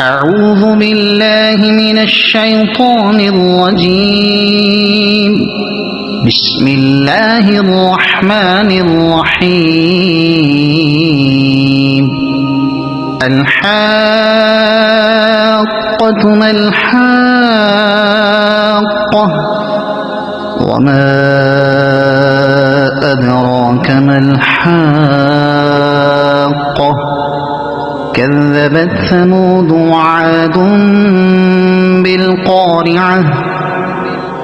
أعوذ بالله من الشيطان الرجيم. بسم الله الرحمن الرحيم. الحاقة ما الحاقة وما أدراك ما الحاقة كذبت ثمود وعاد بالقارعة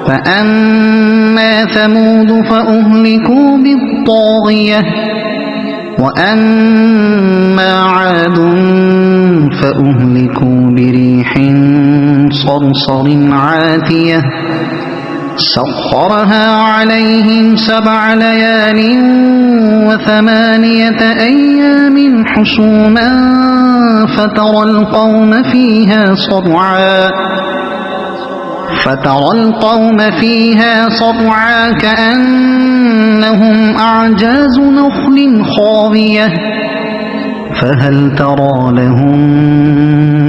فأما ثمود فأهلكوا بالطاغية وأما عاد فأهلكوا بريح صرصر عاتية سخرها عليهم 7 ليال و8 أيام حسوما فترى القوم فيها صرعا كأنهم أعجاز نخل خاوية فهل ترى لهم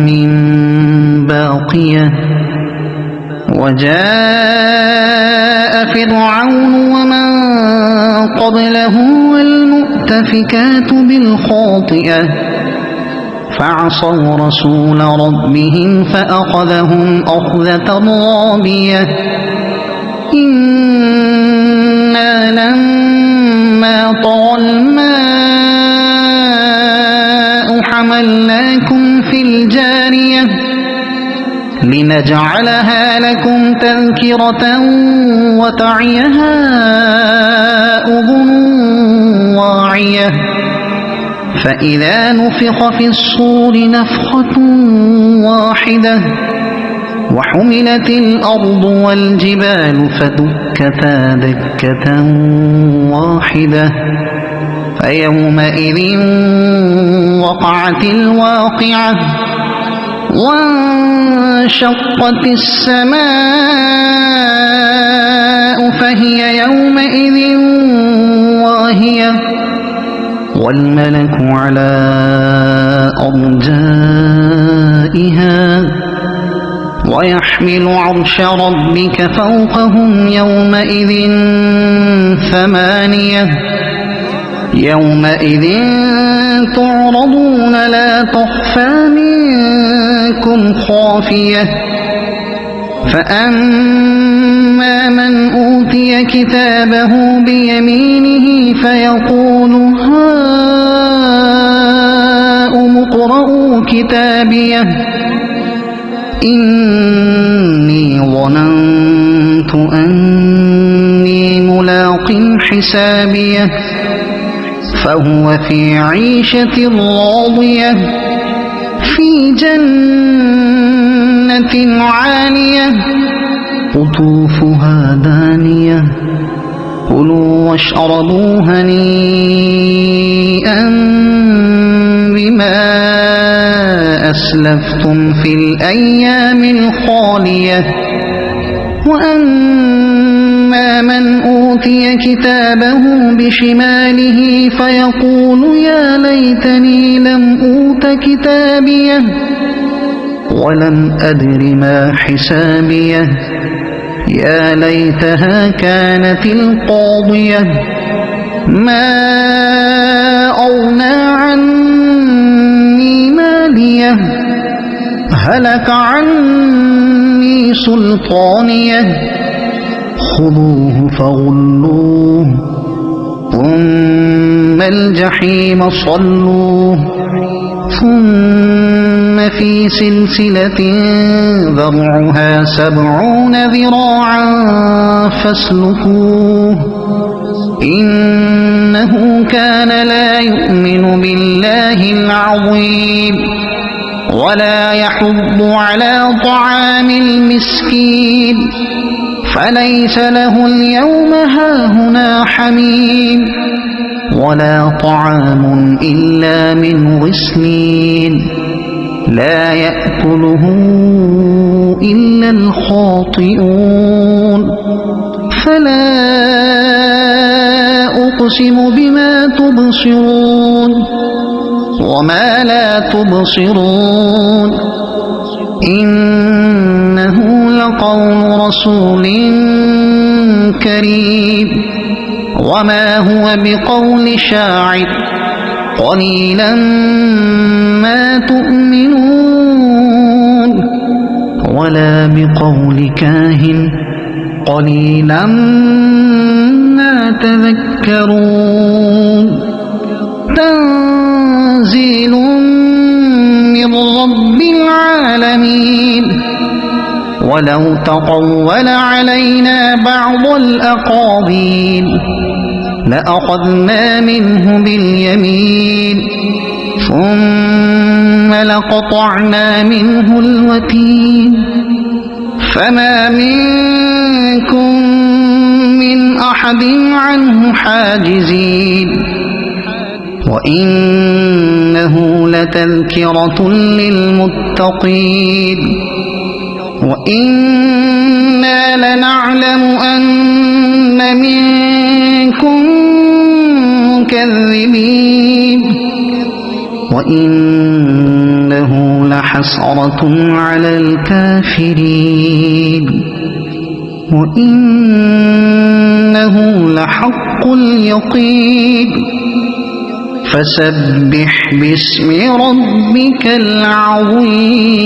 من باقية وجاء فرعون ومن قبله والمؤتفكات بالخاطئة فعصوا رسول ربهم فأخذهم أخذة رابية إنا لما طغى الماء حملناكم في الجارية لنجعلها لكم تذكرة وتعيها أذن واعية فإذا نفخ في الصور نفخة واحدة وحملت الأرض والجبال فدكتا دكة واحدة فيومئذ وقعت الواقعة وانشقت السماء فهي يومئذ واهية والملك على أرجائها ويحمل عرش ربك فوقهم يومئذ 8 يومئذ تعرضون لا تخفى منكم خافية فأما من أوتي كتابه بيمينه فيقول هاؤم اقرءوا كتابيه إني ظننت أني ملاق حسابيه فهو في عيشة راضية في جنة عالية قطوفها دانية كلوا واشربوا هنيئا بما أسلفتم في الأيام الخالية وأما من أوتي كتابه بشماله فيقول يا ليتني لم أوت كتابيه ولم أدر ما حسابيه يا ليتها كانت القاضية ما أغنى عني ماليه هلك عني سلطانيه خذوه فغلوه ثم الجحيم صلوه ثم في سلسلة ذرعها 70 ذراعا فاسلكوه إنه كان لا يؤمن بالله العظيم ولا يحض على طعام المسكين فليس له اليوم هاهنا حميم ولا طعام إلا من غسلين لا يأكله إلا الخاطئون فلا أقسم بما تبصرون وما لا تبصرون إنه لقول رسول كريم وما هو بقول شاعر قليلا ما تؤمنون ولا بقول كاهن قليلا ما تذكرون تنزيل من رب العالمين ولو تقول علينا بعض الأقاويل لأخذنا منه باليمين ثم لقطعنا منه الوتين فما منكم من أحد عنه حاجزين وإنه لتذكرة للمتقين وإنا لنعلم أن منكم مكذبين وإنه لحسرة على الكافرين وإنه لحق اليقين فسبح باسم ربك العظيم